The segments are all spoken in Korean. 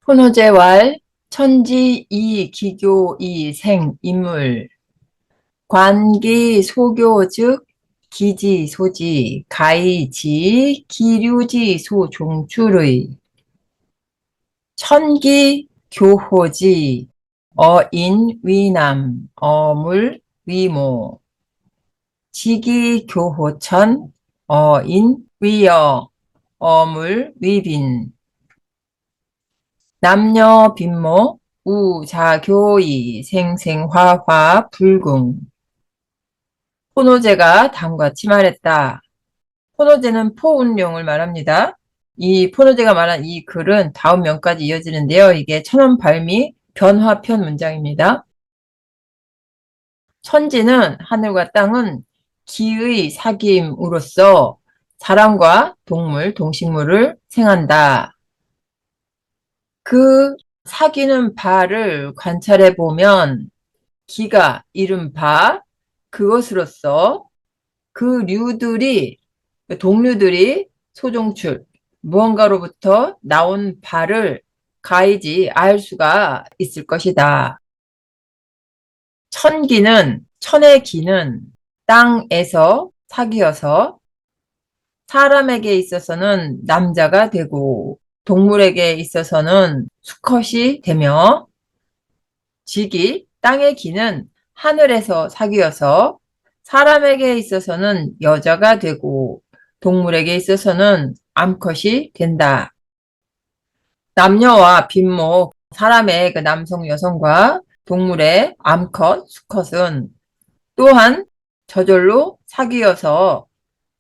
포노제왈 천지 이 기교 이 생 인물 관기 소교 즉 기지 소지 가이지 기류지 소종출의 천기 교호지 어인 위남 어물 위모 지기 교호천 어인 위여 어물 위빈 남녀 빈모 우자교이 생생화화 불궁 포노제가 다음과 같이 말했다. 포노제는 포운용을 말합니다. 이 포노제가 말한 이 글은 다음 면까지 이어지는데요. 이게 천원발미 변화편 문장입니다. 천지는 하늘과 땅은 기의 사귐으로써 사람과 동물, 동식물을 생한다. 그 사귀는 바를 관찰해 보면 기가 이른 바 그것으로서 그 류들이 동류들이 소종출 무언가로부터 나온 바를 가이지 알 수가 있을 것이다. 천기는 천의 기는 땅에서 사귀어서 사람에게 있어서는 남자가 되고 동물에게 있어서는 수컷이 되며 지기 땅의 기는 하늘에서 사귀어서 사람에게 있어서는 여자가 되고 동물에게 있어서는 암컷이 된다. 남녀와 빈모 사람의 그 남성 여성과 동물의 암컷 수컷은 또한 저절로 사귀어서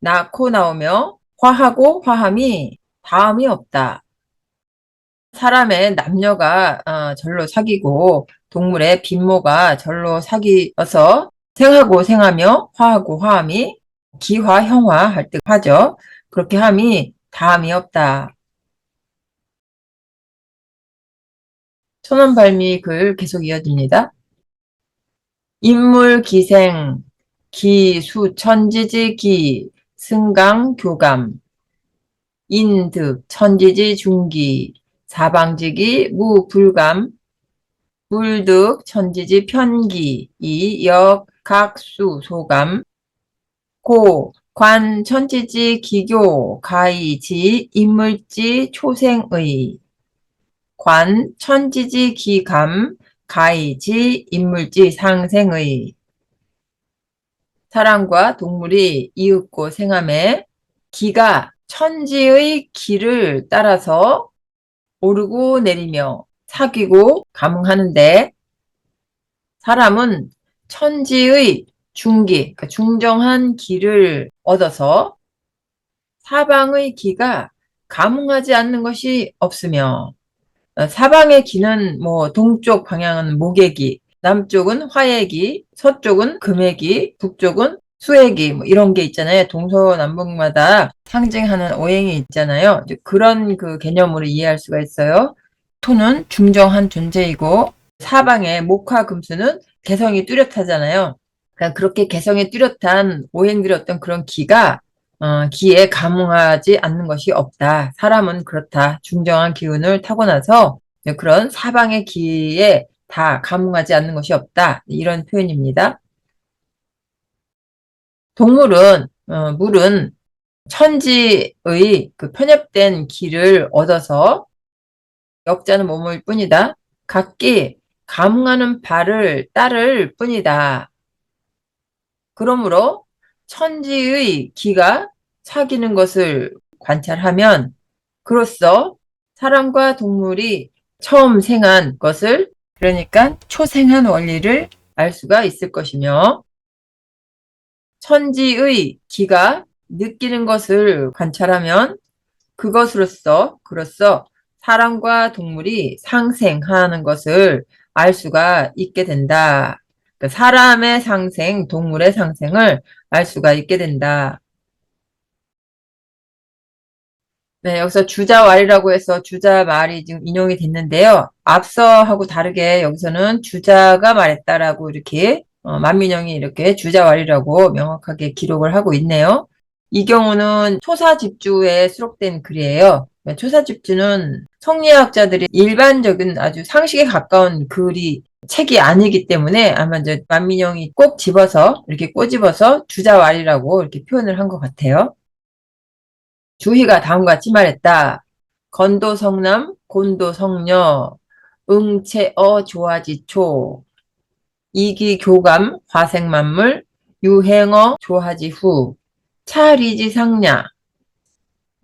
낳고 나오며 화하고 화함이 다음이 없다. 사람의 남녀가 절로 사귀고 동물의 빈모가 절로 사귀어서 생하고 생하며 화하고 화함이 기화, 형화 할 때 하죠. 그렇게 함이 다음이 없다. 천원발미 글 계속 이어집니다. 인물 기생 기수 천지지 기 승강 교감 인득 천지지 중기 사방지기 무불감 불득 천지지 편기 이역 각수 소감 고 관 천지지 기교 가이지 인물지 초생의 관 천지지 기감 가이지 인물지 상생의 사람과 동물이 이윽고 생함에 기가 천지의 기를 따라서 오르고 내리며 사귀고 감응하는데 사람은 천지의 중기, 그러니까 중정한 기를 얻어서 사방의 기가 감응하지 않는 것이 없으며 사방의 기는 뭐 동쪽 방향은 목의 기, 남쪽은 화의 기, 서쪽은 금의 기, 북쪽은 수의 기, 뭐 이런 게 있잖아요. 동서남북마다 상징하는 오행이 있잖아요. 그런 그 개념으로 이해할 수가 있어요. 토는 중정한 존재이고 사방의 목화 금수는 개성이 뚜렷하잖아요. 그러니까 그렇게 개성이 뚜렷한 오행들의 어떤 그런 기가 기에 감응하지 않는 것이 없다. 사람은 그렇다. 중정한 기운을 타고나서 그런 사방의 기에 다 감응하지 않는 것이 없다. 이런 표현입니다. 동물은 물은 천지의 그 편협된 기를 얻어서 역자는 몸일 뿐이다. 각기 감응하는 바를 따를 뿐이다. 그러므로 천지의 기가 사귀는 것을 관찰하면 그로써 사람과 동물이 처음 생한 것을 그러니까 초생한 원리를 알 수가 있을 것이며 천지의 기가 느끼는 것을 관찰하면 그로써 사람과 동물이 상생하는 것을 알 수가 있게 된다. 그러니까 사람의 상생, 동물의 상생을 알 수가 있게 된다. 네, 여기서 주자왈이라고 해서 주자말이 지금 인용이 됐는데요. 앞서하고 다르게 여기서는 주자가 말했다라고 이렇게 만민영이 이렇게 주자왈이라고 명확하게 기록을 하고 있네요. 이 경우는 토사집주에 수록된 글이에요. 초사집주는 성리학자들이 일반적인 아주 상식에 가까운 책이 아니기 때문에 아마 이제 만민영이 꼭 집어서 이렇게 꼬집어서 주자왈이라고 이렇게 표현을 한 것 같아요. 주희가 다음과 같이 말했다. 건도성남 곤도성녀 응체어 조화지초 이기교감 화생만물 유행어 조화지후 차리지상냐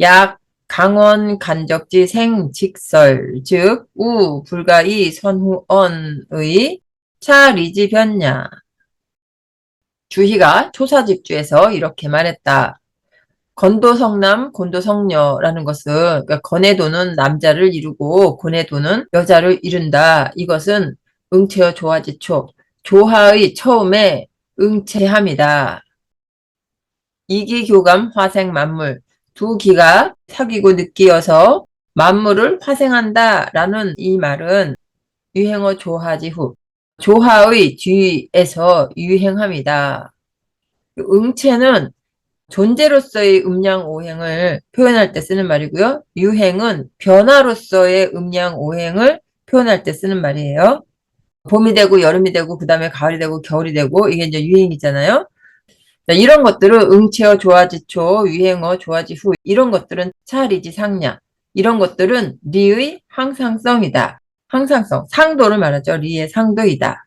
약 강원 간적지 생직설 즉 우 불가이 선후언의 차리지변냐. 주희가 초사집주에서 이렇게 말했다. 건도성남 곤도성녀라는 것은 그러니까 건해도는 남자를 이루고 곤해도는 여자를 이룬다. 이것은 응체어 조화지초 조화의 처음에 응체함이다. 이기교감 화생만물 두 기가 사귀고 느끼어서 만물을 화생한다 라는 이 말은 유행어 조화지후 조화의 뒤에서 유행함이다. 응체는 존재로서의 음양오행을 표현할 때 쓰는 말이고요. 유행은 변화로서의 음양오행을 표현할 때 쓰는 말이에요. 봄이 되고 여름이 되고 그 다음에 가을이 되고 겨울이 되고 이게 이제 유행이잖아요. 이런 것들은 응체어 조화지초, 유행어 조화지후 이런 것들은 차리지 상냐 이런 것들은 리의 항상성이다. 항상성, 상도를 말하죠. 리의 상도이다.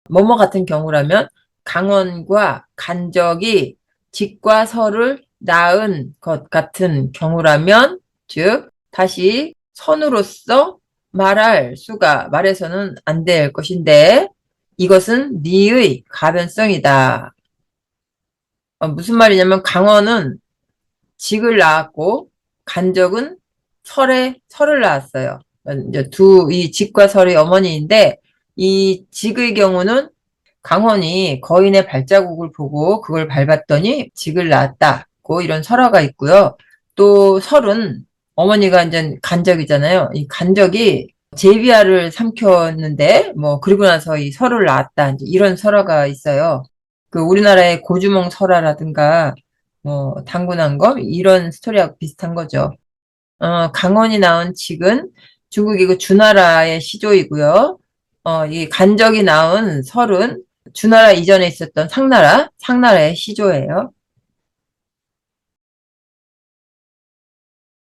뭐뭐 같은 경우라면 강원과 간적이 직과 설을 낳은 것 같은 경우라면 즉 다시 선으로서 말해서는 안 될 것인데 이것은 리의 가변성이다. 무슨 말이냐면 강원은 직을 낳았고 간적은 설을 낳았어요. 이제 이 직과 설의 어머니인데 이 직의 경우는 강원이 거인의 발자국을 보고 그걸 밟았더니 직을 낳았다고 이런 설화가 있고요. 또 설은 어머니가 이제 간적이잖아요. 이 간적이 제비알을 삼켰는데 그리고 나서 이 설을 낳았다 이런 설화가 있어요. 그 우리나라의 고주몽 설화라든가 당군항검 이런 스토리하고 비슷한 거죠. 강원이 낳은 직은 중국이 그 주나라의 시조이고요. 이 간적이 낳은 설은 주나라 이전에 있었던 상나라의 시조예요.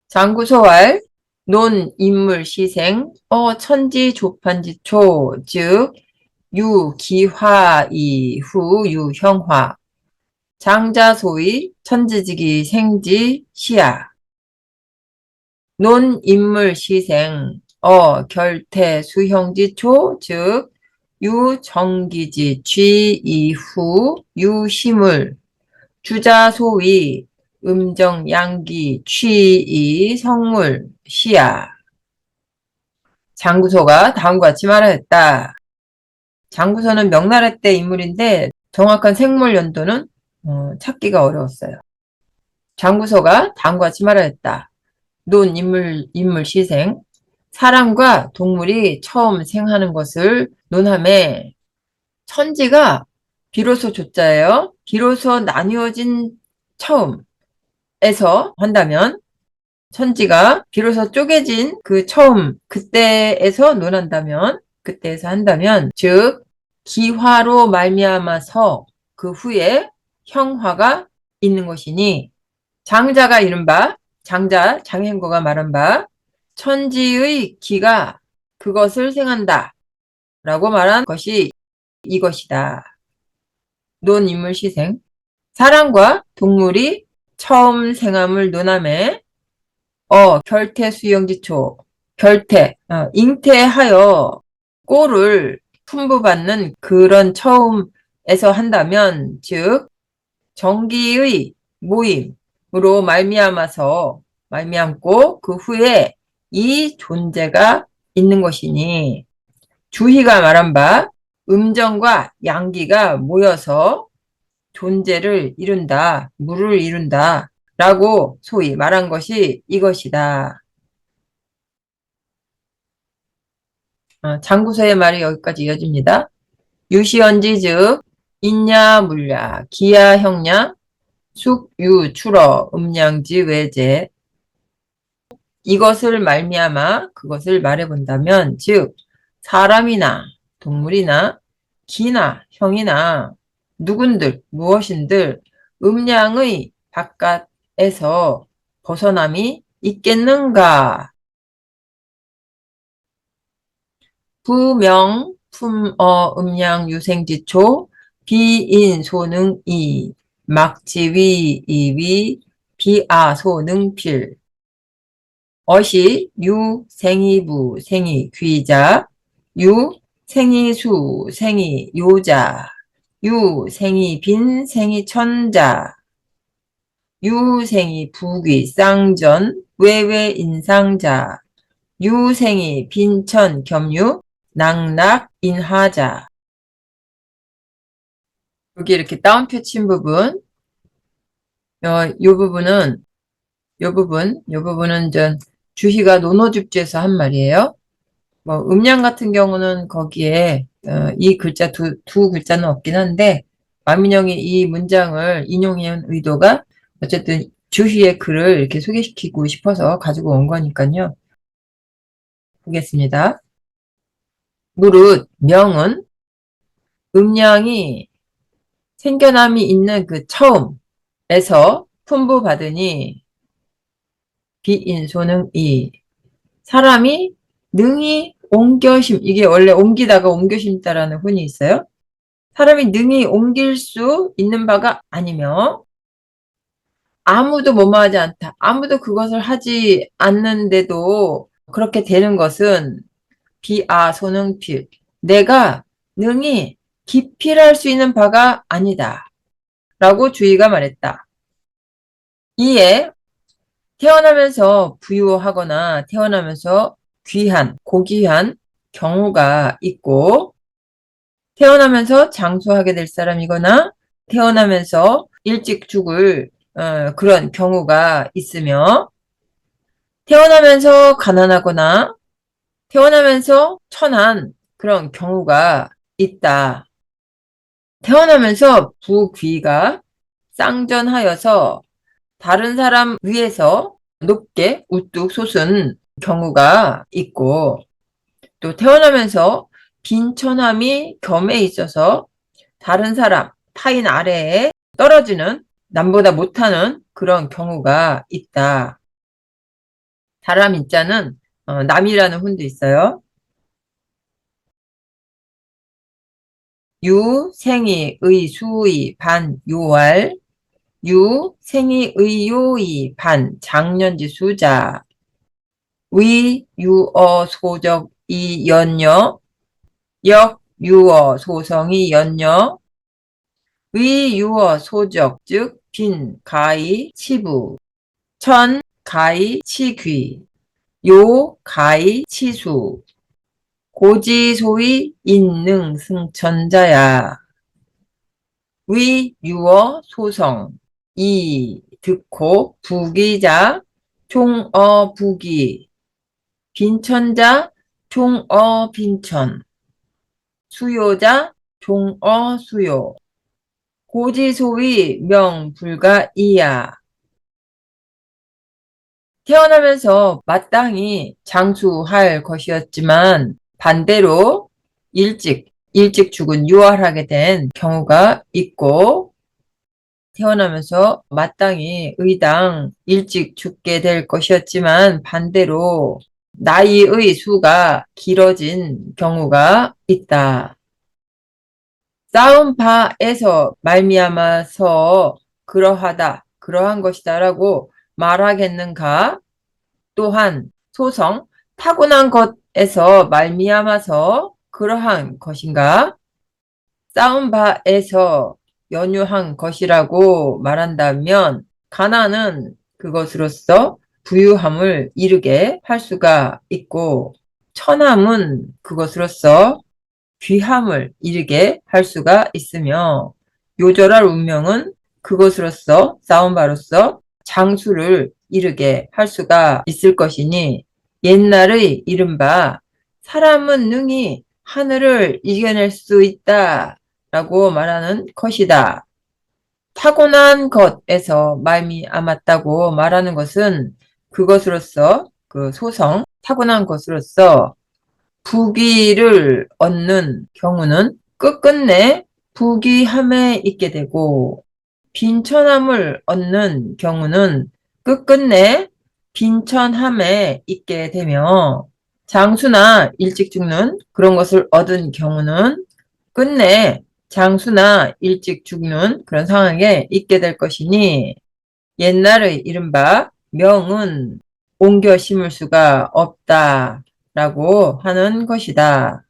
장구소왈, 논, 인물, 시생, 천지, 조판지초, 즉, 유, 기화, 이후, 유형화, 장자소위, 천지지기, 생지, 시야. 논, 인물, 시생, 결태, 수형지초, 즉, 유, 정기지, 쥐, 이후, 유시물, 주자소위, 음정, 양기, 취이, 성물, 시야. 장구소가 다음과 같이 말하였다. 장구소는 명나라 때 인물인데 정확한 생물 연도는 찾기가 어려웠어요. 장구소가 다음과 같이 말하였다. 논, 인물, 시생. 사람과 동물이 처음 생하는 것을 논함에 천지가 비로소 조자예요. 비로소 나뉘어진 처음에서 한다면 천지가 비로소 쪼개진 그 처음 그때에서 한다면 즉 기화로 말미암아서 그 후에 형화가 있는 것이니 장자가 이른바 장행거가 말한 바 천지의 기가 그것을 생한다 라고 말한 것이 이것이다. 논, 인물, 시생. 사람과 동물이 처음 생함을 논함에 결태, 수영지초. 결태, 잉태하여 꼴을 풍부받는 그런 처음에서 한다면 즉 정기의 모임으로 말미암고 그 후에 이 존재가 있는 것이니 주희가 말한 바 음정과 양기가 모여서 존재를 이룬다, 물을 이룬다 라고 소위 말한 것이 이것이다. 장구서의 말이 여기까지 이어집니다. 유시언지 즉 인야 물야 기야 형야 숙유 출어 음양지 외제 이것을 말미암아 그것을 말해본다면, 즉 사람이나 동물이나 기나 형이나 누군들 무엇인들 음량의 바깥에서 벗어남이 있겠는가? 부명 품어 음량 유생지초 비인소능이 막지위 이위 비아소능필 어시 유 생이부 생이 귀자 유 생이수 생이 요자 유 생이 빈 생이 천자 유 생이 부귀 쌍전 외외 인상자 유 생이 빈천 겸유 낙락 인하자. 여기 이렇게 따옴표 친 부분, 요 부분은 전 주희가 논어집주에서 한 말이에요. 뭐 음량 같은 경우는 거기에 이 글자 두 글자는 없긴 한데 마민영이 이 문장을 인용한 의도가 어쨌든 주희의 글을 이렇게 소개시키고 싶어서 가지고 온 거니까요. 보겠습니다. 무릇 명은 음량이 생겨남이 있는 그 처음에서 풍부받으니 비인소능이 사람이 능히 옮겨심 이게 원래 옮기다가 옮겨심다라는 훈이 있어요. 사람이 능히 옮길 수 있는 바가 아니며 아무도 뭐뭐하지 않다. 아무도 그것을 하지 않는데도 그렇게 되는 것은 비아소능필 내가 능히 기필할 수 있는 바가 아니다. 라고 주의가 말했다. 이에 태어나면서 부유하거나 태어나면서 귀한, 고귀한 경우가 있고 태어나면서 장수하게 될 사람이거나 태어나면서 일찍 죽을 그런 경우가 있으며 태어나면서 가난하거나 태어나면서 천한 그런 경우가 있다. 태어나면서 부귀가 쌍전하여서 다른 사람 위에서 높게 우뚝 솟은 경우가 있고 또 태어나면서 빈천함이 겸해 있어서 다른 사람, 타인 아래에 떨어지는 남보다 못하는 그런 경우가 있다. 사람 인자는 남이라는 훈도 있어요. 유, 생이, 의, 수의, 반, 요알 유, 생이, 의, 요의, 반, 장년지, 수자 위, 유어, 소적, 이, 연녀 역, 유어, 소성이, 연녀 위, 유어, 소적, 즉, 빈, 가히, 치부 천, 가히, 치귀 요, 가히, 치수 고지, 소위, 인능, 승천자야 위, 유어, 소성 이, 득호, 부기자 총어, 부기 빈천자, 총어, 빈천 수요자, 종어, 수요 고지소위, 명, 불가, 이야 태어나면서 마땅히 장수할 것이었지만 반대로 일찍 죽은 유월하게 된 경우가 있고 태어나면서 마땅히 의당 일찍 죽게 될 것이었지만 반대로 나이의 수가 길어진 경우가 있다. 쌓은 바에서 말미암아서 그러한 것이다 라고 말하겠는가? 또한 소성, 타고난 것에서 말미암아서 그러한 것인가? 쌓은 바에서 연유한 것이라고 말한다면 가난은 그것으로서 부유함을 이루게 할 수가 있고 천함은 그것으로서 귀함을 이루게 할 수가 있으며 요절할 운명은 그것으로서 쌓은 바로서 장수를 이루게 할 수가 있을 것이니 옛날의 이른바 사람은 능히 하늘을 이겨낼 수 있다 라고 말하는 것이다. 타고난 것에서 말미암았다고 말하는 것은 그것으로서 그 소성, 타고난 것으로서 부귀를 얻는 경우는 끝끝내 부귀함에 있게 되고, 빈천함을 얻는 경우는 끝끝내 빈천함에 있게 되며, 장수나 일찍 죽는 그런 것을 얻은 경우는 끝내 장수나 일찍 죽는 그런 상황에 있게 될 것이니, 옛날의 이른바 명은 옮겨 심을 수가 없다라고 하는 것이다.